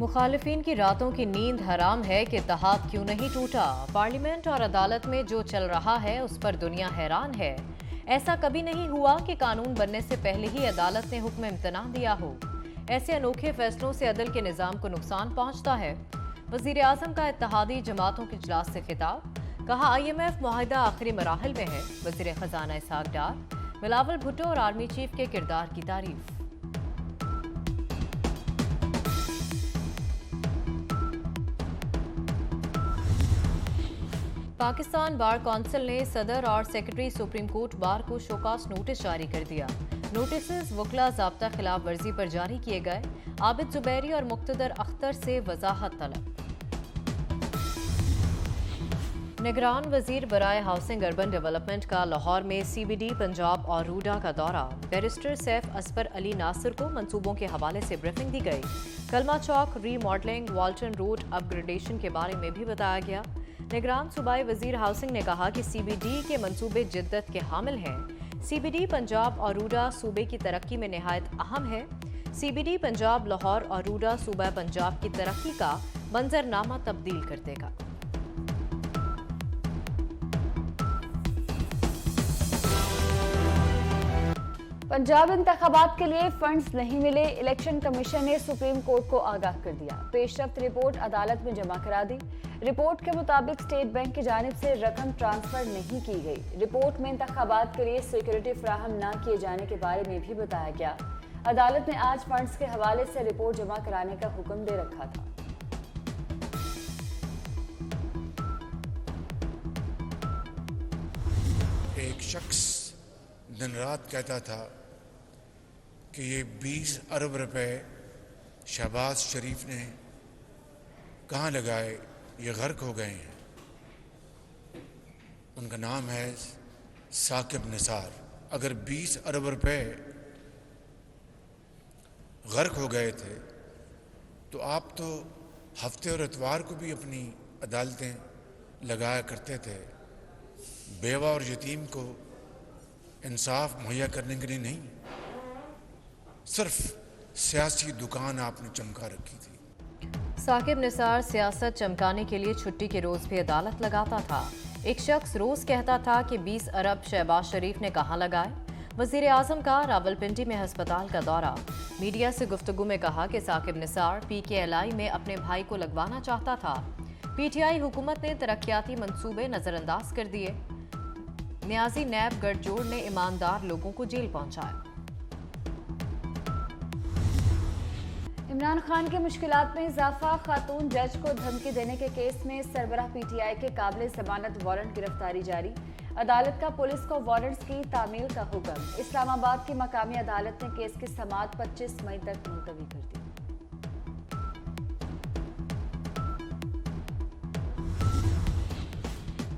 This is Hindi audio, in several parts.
मुखालिफिन की रातों की नींद हराम है कि इत्तेहाद क्यों नहीं टूटा। पार्लियामेंट और अदालत में जो चल रहा है उस पर दुनिया हैरान है। ऐसा कभी नहीं हुआ कि कानून बनने से पहले ही अदालत ने हुक्म इम्तना दिया हो। ऐसे अनोखे फैसलों से अदल के निज़ाम को नुकसान पहुंचता है। वजीर आजम का इत्तेहादी जमातों के इजलास से खिताब, कहा IMF मुआहिदा आखिरी मराहल में है। वजीर खजाना इसहाक डार, बिलावल भुट्टो और आर्मी चीफ के किरदार की तारीफ। पाकिस्तान बार कौंसिल ने सदर और सेक्रेटरी सुप्रीम कोर्ट बार को शोकास नोटिस जारी कर दिया। नोटिस वकला ज़ाब्ता खिलाफ वर्जी पर जारी किए गए। आबिद जुबैरी और मुक्तदर अख्तर से वजाहत तलब। निगरान वजीर बराए हाउसिंग अर्बन डेवलपमेंट का लाहौर में CBD पंजाब और रूडा का दौरा। बैरिस्टर सैफ असफर अली नासिर को मंसूबों के हवाले से ब्रीफिंग दी गई। कलमा चौक रीमॉडलिंग, वाल्टन रोड अपग्रेडेशन के बारे में भी बताया गया। निगरान सूबाई वजीर हाउसिंग ने कहा कि CBD के मंसूबे जिद्दत के हामिल हैं। CBD पंजाब और रूडा सूबे की तरक्की में निहायत अहम है। CBD पंजाब लाहौर और रूडा सूबा पंजाब की तरक्की का मंजरनामा तब्दील कर देगा। पंजाब इंतखाबात के लिए फंड्स नहीं मिले। इलेक्शन कमीशन ने सुप्रीम कोर्ट को आगाह कर दिया। पेशरफ्त रिपोर्ट अदालत में जमा करा दी। रिपोर्ट के मुताबिक स्टेट बैंक की जानिब से रकम ट्रांसफर नहीं की गई। रिपोर्ट में इंतखाबात के लिए सिक्योरिटी फराहम न किए जाने के बारे में भी बताया गया। अदालत ने आज फंड्स के हवाले से रिपोर्ट जमा कराने का हुक्म दे रखा था। एक शख्स दिन रात कहता था कि ये 20 अरब रुपए शहबाज शरीफ ने कहाँ लगाए, ये गर्क हो गए हैं। उनका नाम है साकिब निसार। अगर 20 अरब रुपए गर्क हो गए थे तो आप तो हफ्ते और इतवार को भी अपनी अदालतें लगाया करते थे। बेवा और यतीम को इंसाफ मुहैया करने के लिए नहीं, सिर्फ सियासी दुकान आपने चमका रखी थी। साकिब निसार सियासत चमकाने के लिए छुट्टी के रोज भी अदालत लगाता था। एक शख्स रोज कहता था कि 20 अरब शहबाज शरीफ ने कहां लगाए। वजीर आजम का रावलपिंडी में अस्पताल का दौरा। मीडिया से गुफ्तगू में कहा कि साकिब निसार PKLI में अपने भाई को लगवाना चाहता था। PTI हुकूमत ने तरक्याती मंसूबे नजरअंदाज कर दिए। न्याजी नैब गठजोड़ ने ईमानदार लोगों को जेल पहुंचाया। इमरान खान की मुश्किलात में इजाफा। खातून जज को धमकी देने के केस में सरबराह PTI के काबिल जमानत वारंट गिरफ्तारी जारी। अदालत का पुलिस को वारंट्स की तामील का हुक्म। इस्लामाबाद की मकामी अदालत ने केस की समाअत 25 मई तक मुलतवी कर दी।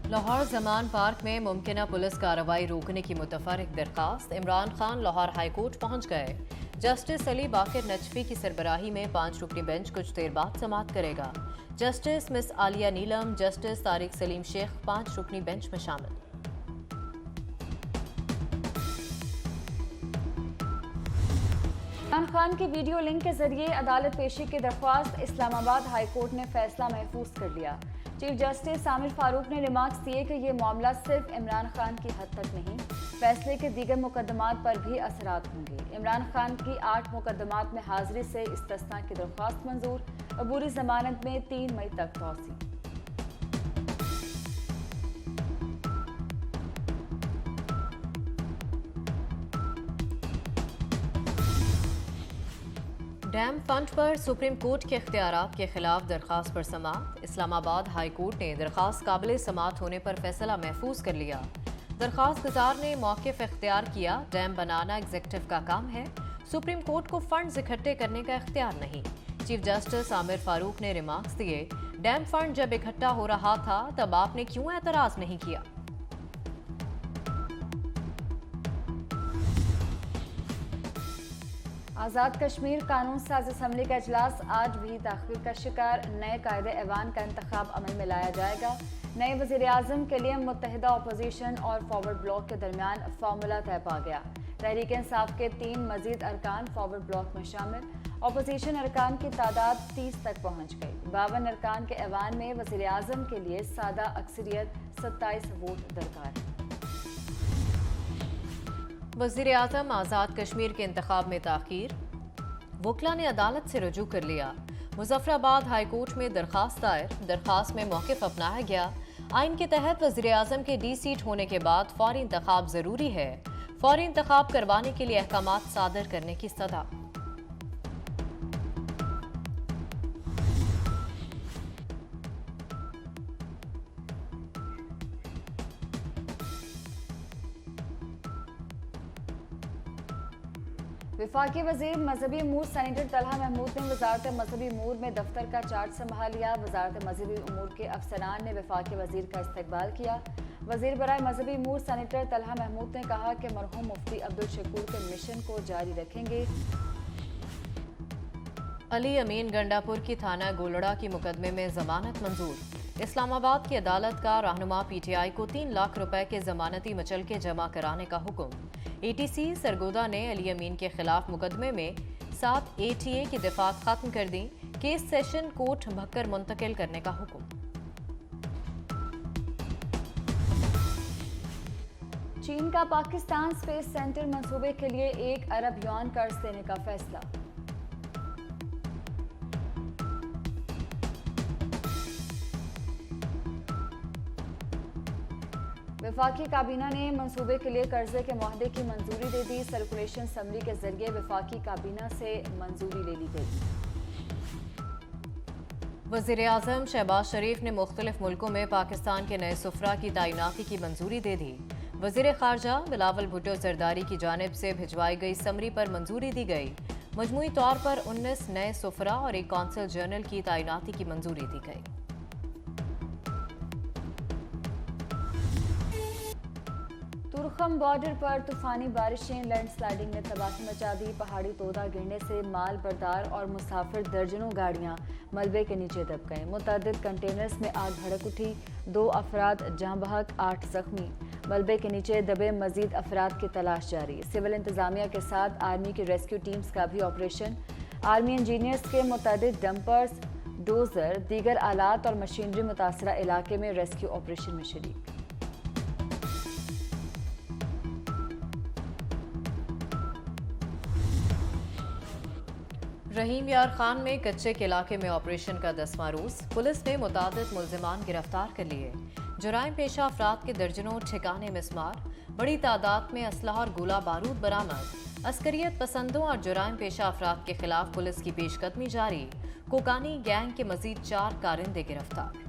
लाहौर जमान पार्क में मुमकिना पुलिस कार्रवाई रोकने की मुतफर्रिक दरखास्त। इमरान खान लाहौर हाई कोर्ट पहुंच गए। जस्टिस अली बाकिर नजफी की सरबराही में 5 रुकनी बेंच कुछ देर बाद समाअत करेगा। जस्टिस मिस आलिया नीलम, जस्टिस तारिक सलीम शेख 5 रुकनी बेंच में शामिल। इमरान खान की वीडियो लिंक के जरिए अदालत पेशी की दरख्वास्त। इस्लामाबाद हाई कोर्ट ने फैसला महफूज कर लिया। चीफ जस्टिस आमिर फारूक ने रिमार्क्स दिए कि ये मामला सिर्फ इमरान खान की हद तक नहीं, फैसले के दीगर मुकदमात पर भी असरात होंगे। इमरान खान की 8 मुकदमात में हाजिरी से इस्तिस्ना की दरख्वास्त मंजूर। अबूरी जमानत में 3 मई तक तौसी। डैम फंड पर सुप्रीम कोर्ट के इख्तियारात के खिलाफ दरखास्त पर समाअत। इस्लामाबाद हाई कोर्ट ने दरखास्त काबिल समाअत होने पर फैसला महफूज कर लिया। दरखास्त गुजार ने मौक़िफ़ इख्तियार किया। डैम बनाना एग्जीक्यूटिव का काम है, सुप्रीम कोर्ट को फंड्स इकट्ठे करने का इख्तियार नहीं। चीफ जस्टिस आमिर फारूक ने रिमार्क्स दिए, डैम फंड जब इकट्ठा हो रहा था तब आपने क्यों एतराज नहीं किया। आज़ाद कश्मीर कानून साज असम्बली का इजलास आज भी ताख़ीर का शिकार। नए कायदे ऐवान का इंतखाब अमल में लाया जाएगा। नए वज़ीर आज़म के लिए मुत्तहिदा अपोजिशन और फॉरवर्ड ब्लॉक के दरमियान फार्मूला तय पा गया। तहरीक इंसाफ के 3 मजीद अरकान फॉरवर्ड ब्लॉक में शामिल। अपोजिशन अरकान की तादाद 30 तक पहुंच गई। 52 अरकान के ऐवान में वज़ीर आज़म के लिए सादा अक्सरियत 27 वोट दरकार है। वज़ीर आज़म आज़ाद कश्मीर के इंतखाब में ताख़ीर, वकला ने अदालत से रजू कर लिया। मुजफ्फराबाद हाई कोर्ट में दरखास्त दायर, दरखास्त में मौक़िफ़ अपनाया गया। आइन के तहत वज़ीर आज़म के डी सीट होने के बाद फौरी इंतखाब ज़रूरी है। फौरी इंतखाब करवाने के लिए अहकामात सादर करने की सदा। वफाकी वज़ीर मजहबी उमूर सेनेटर तलहा महमूद ने वजारत मजहबी उमूर में दफ्तर का चार्ज संभाल लिया। वजारत मजहबी उमूर के अफसरान ने वफाकी वज़ीर का इस्तकबाल किया। वज़ीर बराए मजहबी उमूर सेनेटर तलहा महमूद ने कहा कि मरहूम मुफ्ती अब्दुल शकूर के मिशन को जारी रखेंगे। अली अमीन गंडापुर की थाना गोलड़ा की मुकदमे में जमानत मंजूर। इस्लामाबाद की अदालत का रहनुमा पीटीआई को 3 लाख रुपए के जमानती मचलके जमा कराने का हुक्म। एटीसी सरगोदा ने अली अमीन के खिलाफ मुकदमे में 7 एटीए की दफात खत्म कर दी। केस सेशन कोर्ट भक्कर मुंतकिल करने का हुक्म। चीन का पाकिस्तान स्पेस सेंटर मंसूबे के लिए 1 अरब युआन कर्ज देने का फैसला। वफाकी काबीना ने मंसूबे के लिए कर्जे के मुआहदे की मंजूरी दे दी। सर्कुलेशन असम्बली के जरिए वफाकी काबीना से मंजूरी ले ली गई। वज़ीर आज़म शहबाज शरीफ ने मुख्तलिफ मुल्कों में पाकिस्तान के नए सुफरा की तैनाती की मंजूरी दे दी। वज़ीर खारजा बिलावल भुट्टो जरदारी की जानिब से भिजवाई गई समरी पर मंजूरी दी गई। मजमूई तौर पर 19 नए सुफरा और एक कौंसल जनरल की तैनाती की मंजूरी दी गई। तुरखम बॉर्डर पर तूफानी बारिशें, लैंडस्लाइडिंग ने तबाही मचा दी। पहाड़ी तोदा गिरने से माल बरदार और मुसाफिर दर्जनों गाड़ियां मलबे के नीचे दब गए। मुतअद्दिद कंटेनर्स में आग भड़क उठी। 2 अफराद जाँ बहक, 8 जख्मी। मलबे के नीचे दबे मजीद अफराद की तलाश जारी। सिविल इंतजामिया के साथ आर्मी की रेस्क्यू टीम्स का भी ऑपरेशन। आर्मी इंजीनियर्स के मुतअद्दिद डंपर्स, डोजर, दीगर आलात और मशीनरी मुतासरा इलाके में रेस्क्यू ऑपरेशन में शरीक। रहीम यार खान में कच्चे के इलाके में ऑपरेशन का 10वां रोज। पुलिस ने मुतादिद मुल्जिमान गिरफ्तार कर लिए। जुराइम पेशा अफराद के दर्जनों ठिकाने मिस्मार। बड़ी तादाद में असलहा और गोला बारूद बरामद। अस्करियत पसंदों और जुराइम पेशा अफराद के खिलाफ पुलिस की पेशकदमी जारी। कोकानी गैंग के मजीद 4 कारिंदे गिरफ्तार।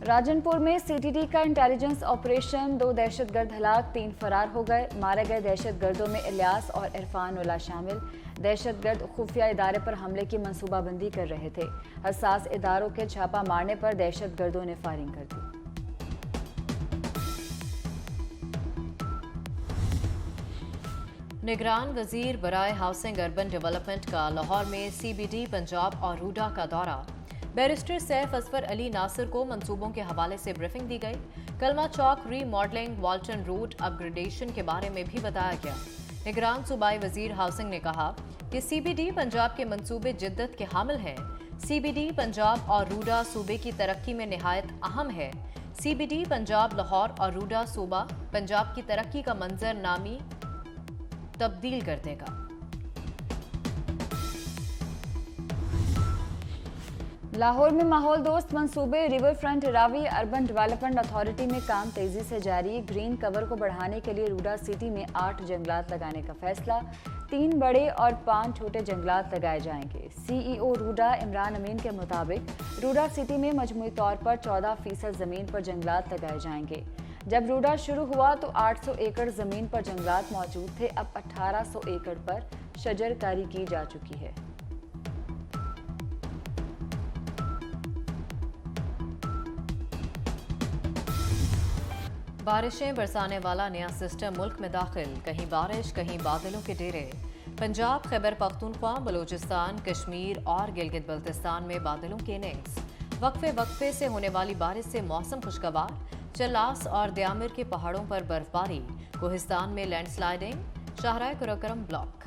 राजनपुर में सीटीडी का इंटेलिजेंस ऑपरेशन, 2 दहशतगर्द हलाक, 3 फरार हो गए। मारे गए दहशतगर्दों में इलियास और इरफान उल्ला शामिल। दहशतगर्द खुफिया इदारे पर हमले की मंसूबाबंदी कर रहे थे। हसास इदारों के छापा मारने पर दहशतगर्दों ने फायरिंग कर दी। निगरान वजीर बराए हाउसिंग अर्बन डेवलपमेंट का लाहौर में सीबीडी पंजाब और रूडा का दौरा। बैरिस्टर सैफ असफर अली नासिर को मंसूबों के हवाले से ब्रीफिंग दी गई। कलमा चौक रीमॉडलिंग, वाल्टन रोड अपग्रेडेशन के बारे में भी बताया गया। निगरान सूबाई वजीर हाउसिंग ने कहा कि सीबीडी पंजाब के मंसूबे जिद्दत के हामिल हैं। सीबीडी पंजाब और रूडा सूबे की तरक्की में निहायत अहम है। सीबीडी पंजाब लाहौर और रूडा सूबा पंजाब की तरक्की का मंजर नामी तब्दील कर देगा। लाहौर में माहौल दोस्त मंसूबे river front Ravi urban development authority में काम तेजी से जारी। ग्रीन कवर को बढ़ाने के लिए रूडा सिटी में 8 जंगलात लगाने का फैसला। 3 बड़े और 5 छोटे जंगलात लगाए जाएंगे। सीईओ रूडा इमरान अमीन के मुताबिक रूडा सिटी में मजमूई तौर पर 14% जमीन पर जंगलात लगाए जाएंगे। जब रूडा शुरू हुआ तो 800 एकड़ जमीन पर जंगलात मौजूद थे। अब 1800 एकड़ पर शजरकारी की जा चुकी है। बारिशें बरसाने वाला नया सिस्टम मुल्क में दाखिल। कहीं बारिश, कहीं बादलों के डेरे। पंजाब, खैबर पख्तूनख्वा, बलूचिस्तान, कश्मीर और गिलगित बल्तिस्तान में बादलों के इनिंग्स। वक्फे वक्फे से होने वाली बारिश से मौसम खुशगवार। चलास और दयामिर के पहाड़ों पर बर्फबारी। कोहिस्तान में लैंडस्लाइडिंग। शाहराय कुरकरम ब्लॉक।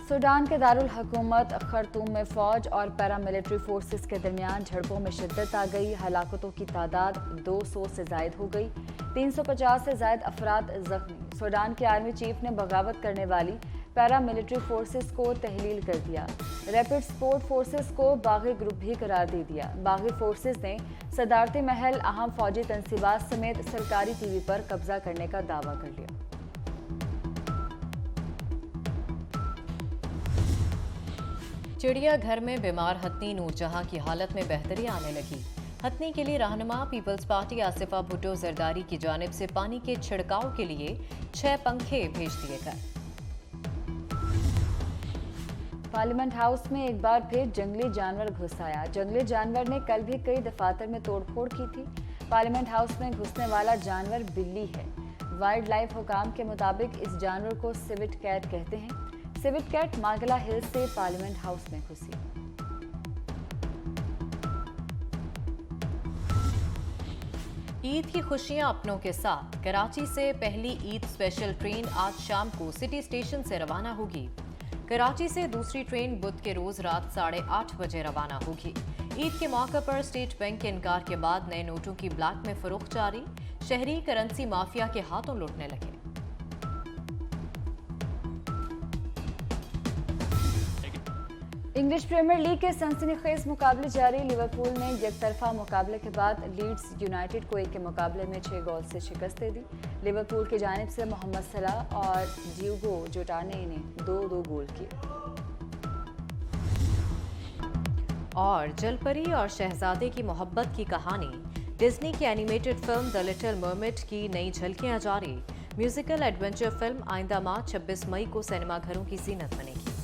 सूडान के दारुल हुकूमत खर्तूम में फौज और पैरामिलिट्री फोर्सेस के दरमियान झड़पों में शिद्दत आ गई। हलाकतों की तादाद 200 से जायद हो गई। 350 से जायद अफराद जख्मी। सूडान के आर्मी चीफ ने बगावत करने वाली पैरामिलिट्री फोर्सेस को तहलील कर दिया। रैपिड सपोर्ट फोर्सेस को बागी ग्रुप भी करार दे दिया। बागी फोर्सेस ने सदारती महल, अहम फौजी तनसीबात समेत सरकारी टीवी पर कब्जा करने का दावा कर लिया। चिड़ियाघर में बीमार हथनी नूरजहां की हालत में बेहतरी आने लगी। हथनी के लिए रहनुमा पीपल्स पार्टी आसिफा भुट्टो जरदारी की जानिब से पानी के छिड़काव के लिए 6 पंखे भेज दिए गए। पार्लियामेंट हाउस में एक बार फिर जंगली जानवर घुस आया। जंगली जानवर ने कल भी कई दफातर में तोड़फोड़ की थी। पार्लियामेंट हाउस में घुसने वाला जानवर बिल्ली है। वाइल्ड लाइफ हुकाम के मुताबिक इस जानवर को सिविट कैट कहते हैं। सिविट कैट मार्गला हिल्स से पार्लियामेंट हाउस में घुसी। ईद की खुशियां अपनों के साथ। कराची से पहली ईद स्पेशल ट्रेन आज शाम को सिटी स्टेशन से रवाना होगी। कराची से दूसरी ट्रेन बुध के रोज रात 8:30 बजे रवाना होगी। ईद के मौके पर स्टेट बैंक के इनकार के बाद नए नोटों की ब्लैक में फरोख्त जारी। शहरी करेंसी माफिया के हाथों लुटने लगे। इंग्लिश प्रीमियर लीग के सनसनीखेज मुकाबले जारी। लिवरपूल ने एकतरफा मुकाबले के बाद लीड्स यूनाइटेड को 1 के मुकाबले में 6 गोल से शिकस्त दे दी। लिवरपूल की जानिब से मोहम्मद सलाह और डियोगो जोटाने ने 2-2 गोल किए। और जलपरी और शहजादे की मोहब्बत की कहानी। डिज्नी की animated film the little mermaid की नई झलकियां जारी। म्यूजिकल एडवेंचर फिल्म आइंदा माह 26 मई को सिनेमाघरों की जीनत बनेगी।